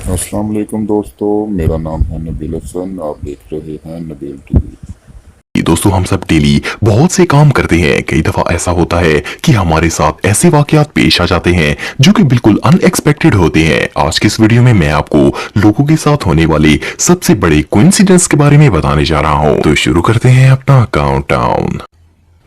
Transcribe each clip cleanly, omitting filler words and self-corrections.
अस्सलाम वालेकुम दोस्तों, मेरा नाम है नबील हसन। आप देख रहे हैं नबील टीवी। दोस्तों हम सब डेली बहुत से काम करते हैं। कई दफा ऐसा होता है कि हमारे साथ ऐसे वाकयात पेश आ जाते हैं जो कि बिल्कुल अनएक्सपेक्टेड होते हैं। आज की इस वीडियो में मैं आपको लोगों के साथ होने वाले सबसे बड़े कोइंसिडेंस के बारे में बताने जा रहा हूं। तो शुरू करते हैं अपना काउंटडाउन।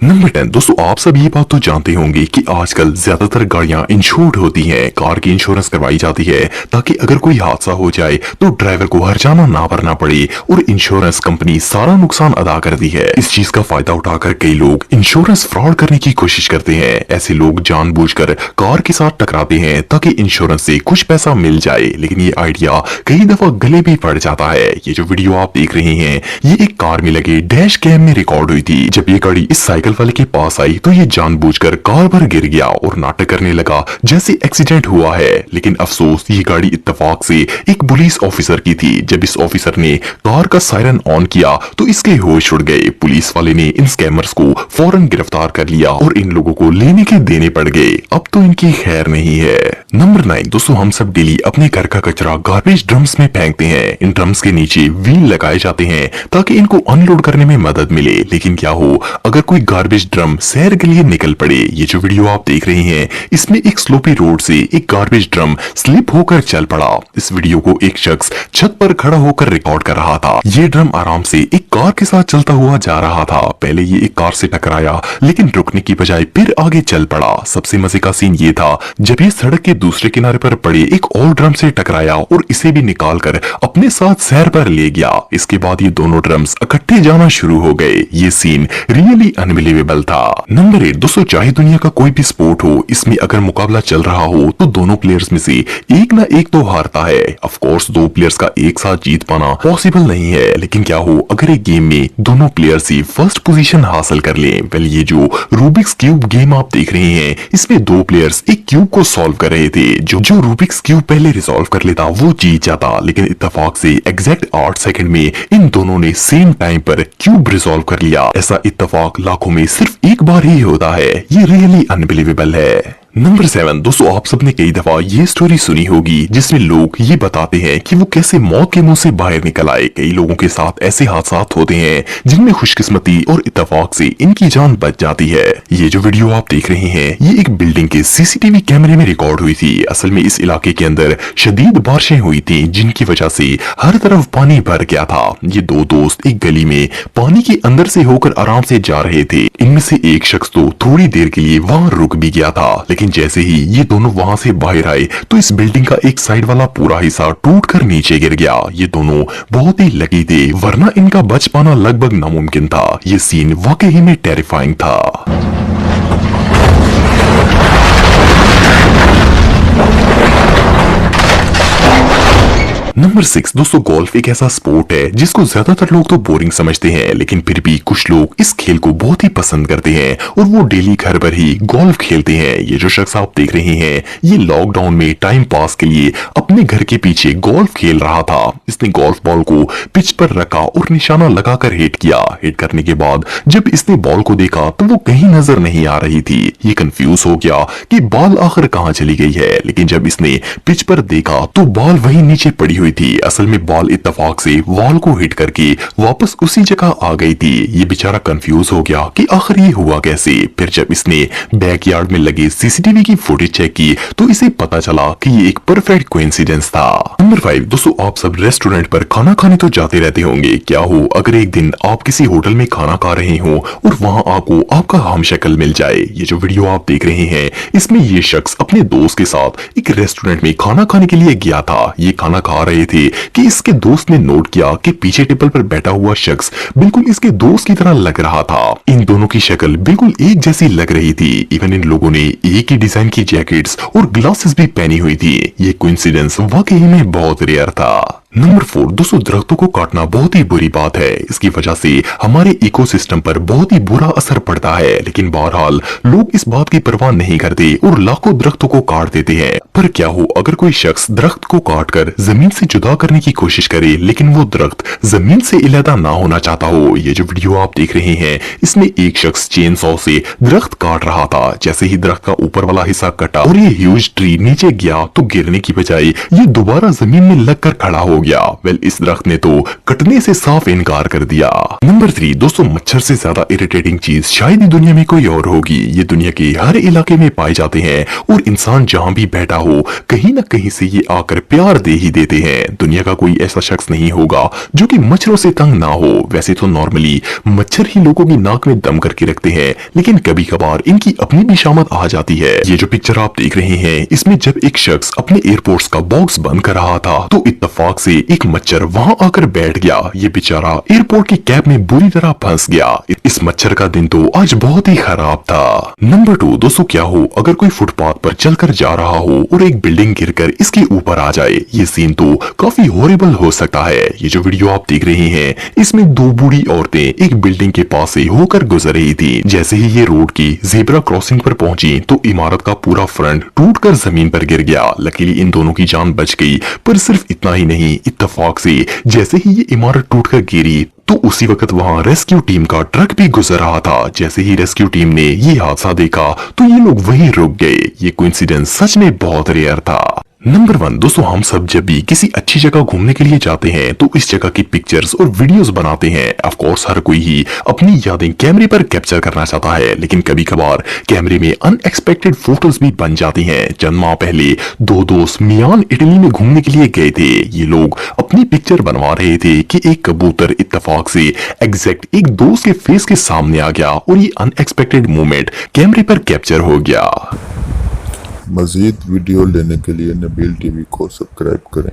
नंबर 10। दोस्तों आप सब ये बात तो जानते होंगे कि आजकल ज्यादातर गाड़ियां इंश्योर्ड होती हैं। कार की इंश्योरेंस करवाई जाती है ताकि अगर कोई हादसा हो जाए तो ड्राइवर को हर्जाना ना भरना पड़े और इंश्योरेंस कंपनी सारा नुकसान अदा करती है। इस चीज का फायदा उठाकर कई लोग इंश्योरेंस फ्रॉड करने की कोशिश करते हैं। ऐसे लोग जानबूझकर कार के साथ टकराते हैं ताकि इंश्योरेंस से कुछ पैसा मिल जाए, लेकिन ये आइडिया कई दफा गले भी पड़ जाता है। ये जो वीडियो आप देख रहे हैं ये एक कार में लगे डैश कैम में रिकॉर्ड हुई थी। जब ये गाड़ी इस साइकिल वाले के पास आई तो ये जानबूझकर कार पर गिर गया और नाटक करने लगा जैसे एक्सीडेंट हुआ है। लेकिन अफसोस ये गाड़ी इत्तेफाक से एक पुलिस ऑफिसर की थी। जब इस ऑफिसर ने कार का सायरन ऑन किया तो इसके होश उड़ गए। पुलिस वाले ने इन स्कैमर्स को फौरन गिरफ्तार कर लिया और इन लोगों को लेने के देने पड़ गए। अब तो इनकी खैर नहीं है। नंबर 9। दोस्तों हम सब डेली अपने घर का कचरा गार्बेज ड्रम्स में फेंकते हैं। इन ड्रम्स के नीचे व्हील लगाए जाते हैं ताकि इनको अनलोड करने में मदद मिले। लेकिन क्या हो अगर कोई गार्बेज ड्रम सैर के लिए निकल पड़े। ये जो वीडियो आप देख रहे हैं इसमें एक स्लोपी रोड से एक गार्बेज ड्रम स्लिप होकर चल पड़ा। इस वीडियो को एक शख्स छत पर खड़ा होकर रिकॉर्ड कर रहा था। ये ड्रम आराम से एक कार के साथ चलता हुआ जा रहा था। पहले ये एक कार से टकराया लेकिन रुकने की बजाय फिर आगे चल पड़ा। सबसे मजे का सीन ये था जब ये सड़क के दूसरे किनारे पर पड़े एक और ड्रम से टकराया और इसे भी निकाल कर अपने साथ सैर पर ले गया। इसके बाद ये दोनों ड्रम्स इकट्ठे जाना शुरू हो गए। ये सीन रियली अनबिलीवेबल था। नंबर 8। दोस्तों चाहे दुनिया का कोई भी स्पोर्ट हो, इसमें अगर मुकाबला चल रहा हो तो दोनों प्लेयर्स में से एक ना एक तो हारता है। ऑफ कोर्स दो प्लेयर्स का एक साथ जीत पाना पॉसिबल नहीं है, लेकिन क्या हो अगर एक गेम में दोनों प्लेयर्स ही फर्स्ट पोजीशन हासिल कर लें। वेल ये जो रूबिक्स क्यूब गेम आप देख रहे हैं इसमें दो प्लेयर्स एक क्यूब को सॉल्व कर रहे थे। जो रूबिक्स क्यूब पहले रिजॉल्व कर लेता वो जीत जाता, लेकिन इत्तेफाक से एग्जैक्ट 8 सेकंड में इन दोनों ने सेम टाइम पर क्यूब रिजॉल्व कर लिया। ऐसा इत्तेफाक लाखों में सिर्फ एक बार ही होता है। ये रियली अनबिलीवेबल है। नंबर 7। दोस्तों आप सबने कई दफा ये स्टोरी सुनी होगी जिसमें लोग ये बताते हैं कि वो कैसे मौत के मुंह से बाहर निकल आए। कई लोगों के साथ ऐसे हादसात होते हैं जिनमें खुशकिस्मती और इत्तेफाक से इनकी जान बच जाती है। ये जो वीडियो आप देख रहे हैं ये एक बिल्डिंग के सीसीटीवी कैमरे में रिकॉर्ड हुई थी। असल में इस इलाके के अंदर शदीद बारिशें हुई थी जिनकी वजह से हर तरफ पानी भर गया था। ये दो दोस्त एक गली में पानी के अंदर से होकर आराम से जा रहे थे। इनमें से एक शख्स तो थोड़ी देर के लिए वहां रुक भी गया था, लेकिन जैसे ही ये दोनों वहां से बाहर आए तो इस बिल्डिंग का एक साइड वाला पूरा हिस्सा टूटकर नीचे गिर गया। ये दोनों बहुत ही लकी थे वरना इनका बच पाना लगभग नामुमकिन था। ये सीन वाकई में टेरिफाइंग था। नंबर 6। दोस्तों गोल्फ एक ऐसा स्पोर्ट है जिसको ज्यादातर लोग तो बोरिंग समझते हैं, लेकिन फिर भी कुछ लोग इस खेल को बहुत ही पसंद करते हैं और वो डेली घर पर ही गोल्फ खेलते हैं। ये जो शख्स आप देख रहे हैं ये लॉकडाउन में टाइम पास के लिए अपने घर के पीछे गोल्फ खेल रहा था। इसने गोल्फ बॉल को पिच पर रखा और निशाना लगाकर हिट किया। हिट करने के बाद जब इसने बॉल को देखा तो वो कहीं नजर नहीं आ रही थी। ये कंफ्यूज हो गया कि बॉल आखिर कहाँ चली गई है, लेकिन जब इसने पिच पर देखा तो बॉल वहीं नीचे पड़ी हुई थी। असल में बॉल इत्तेफाक से वॉल को हिट करके वापस उसी जगह आ गई थी। ये बेचारा कंफ्यूज हो गया कि आखिर ये हुआ कैसे। फिर जब इसने बैकयार्ड में लगे सीसीटीवी की फुटेज चेक की तो इसे पता चला कि ये एक परफेक्ट कोइंसिडेंस था। नंबर 5। दोस्तों आप सब रेस्टोरेंट पर खाना खाने तो जाते रहते होंगे। क्या हो अगर एक दिन आप किसी होटल में खाना खा रहे हो और वहां आपको आपका हमशक्ल मिल जाए। ये जो वीडियो आप देख रहे हैं इसमें ये शख्स अपने दोस्त के साथ एक रेस्टोरेंट में खाना खाने के लिए गया था। ये खाना खा रहे थे कि इसके दोस्त ने नोट किया कि पीछे टेबल पर बैठा हुआ शख्स बिल्कुल इसके दोस्त की तरह लग रहा था। इन दोनों की शक्ल बिल्कुल एक जैसी लग रही थी। इवन इन लोगों ने एक ही डिजाइन की जैकेट्स और ग्लासेस भी पहनी हुई थी। ये कोइंसिडेंस वाकई में बहुत रेयर था। नंबर 4 दोस्तों, दरख्तों को काटना बहुत ही बुरी बात है। इसकी वजह से हमारे इकोसिस्टम पर बहुत ही बुरा असर पड़ता है, लेकिन बहरहाल लोग इस बात की परवाह नहीं करते और लाखों दरख्तों को काट देते हैं। पर क्या हो अगर कोई शख्स दरख्त को काटकर जमीन से जुदा करने की कोशिश करे, लेकिन वो दरख्त जमीन से इलादा ना होना चाहता हो। ये जो वीडियो आप देख रहे हैं, इसमें एक शख्स चेन सॉ से दरख्त काट रहा था। जैसे ही दरख्त का ऊपर वाला हिस्सा कटा और ये ह्यूज ट्री नीचे गया तो गिरने की बजाय ये दोबारा जमीन में लगकर खड़ा हो गया। वेल, इस दरख्त ने तो कटने से साफ इनकार कर दिया। नंबर 3 दोस्तों, मच्छर से ज्यादा इरिटेटिंग चीज शायद ही दुनिया में कोई और होगी। ये दुनिया के हर इलाके में पाए जाते हैं और इंसान जहां भी बैठा हो कहीं न कहीं से ये आकर प्यार दे ही देते हैं। दुनिया का कोई ऐसा शख्स नहीं होगा जो कि मच्छरों से तंग ना हो। वैसे तो नॉर्मली मच्छर ही लोगों की नाक में दम करके रखते हैं, लेकिन कभी कभार इनकी अपनी भी शामत आ जाती है। ये जो पिक्चर आप देख रहे हैं, इसमें जब एक शख्स अपने एयरपोर्ट्स का बॉक्स बंद कर रहा था तो इत्तेफाक से एक मच्छर वहां आकर बैठ गया। ये बेचारा एयरपोर्ट की कैब में बुरी तरह फंस गया। इस मच्छर का दिन तो आज बहुत ही खराब था। नंबर 2 दोस्तों, क्या हो अगर कोई फुटपाथ पर चलकर जा रहा हो और एक बिल्डिंग गिरकर इसके ऊपर आ जाए। ये सीन तो काफी हॉरिबल हो सकता है। ये जो वीडियो आप देख रहे हैं, इसमें दो बूढ़ी औरतें एक बिल्डिंग के पास से होकर गुजर रही थी। जैसे ही ये रोड की ज़ेब्रा क्रॉसिंग पर पहुंची तो इमारत का पूरा फ्रंट टूटकर जमीन पर गिर गया। लकीली इन दोनों की जान बच गई, पर सिर्फ इतना ही नहीं, इत्तेफाक से जैसे ही ये इमारत टूटकर गिरी तो उसी वक्त वहां रेस्क्यू टीम का ट्रक भी गुजर रहा था। जैसे ही रेस्क्यू टीम ने ये हादसा देखा तो ये लोग वहीं रुक गए। ये कोइंसिडेंस सच में बहुत रेयर था। नंबर 1 दोस्तों, हम सब जब भी किसी अच्छी जगह घूमने के लिए जाते हैं तो इस जगह की पिक्चर्स और वीडियोस बनाते हैं। ऑफ कोर्स हर कोई ही अपनी यादें कैमरे पर कैप्चर करना चाहता है, लेकिन कभी कभार कैमरे में अनएक्सपेक्टेड फोटोज भी बन जाती हैं। चंद माह पहले दो दोस्त मियान इटली में घूमने के लिए गए थे। ये लोग अपनी पिक्चर बनवा रहे थे कि एक कबूतर इत्तेफाक से एग्जैक्ट एक दोस्त के फेस के सामने आ गया और ये अनएक्सपेक्टेड मोमेंट कैमरे पर कैप्चर हो गया। मज़ीद वीडियो लेने के लिए नबील टीवी को सब्सक्राइब करें।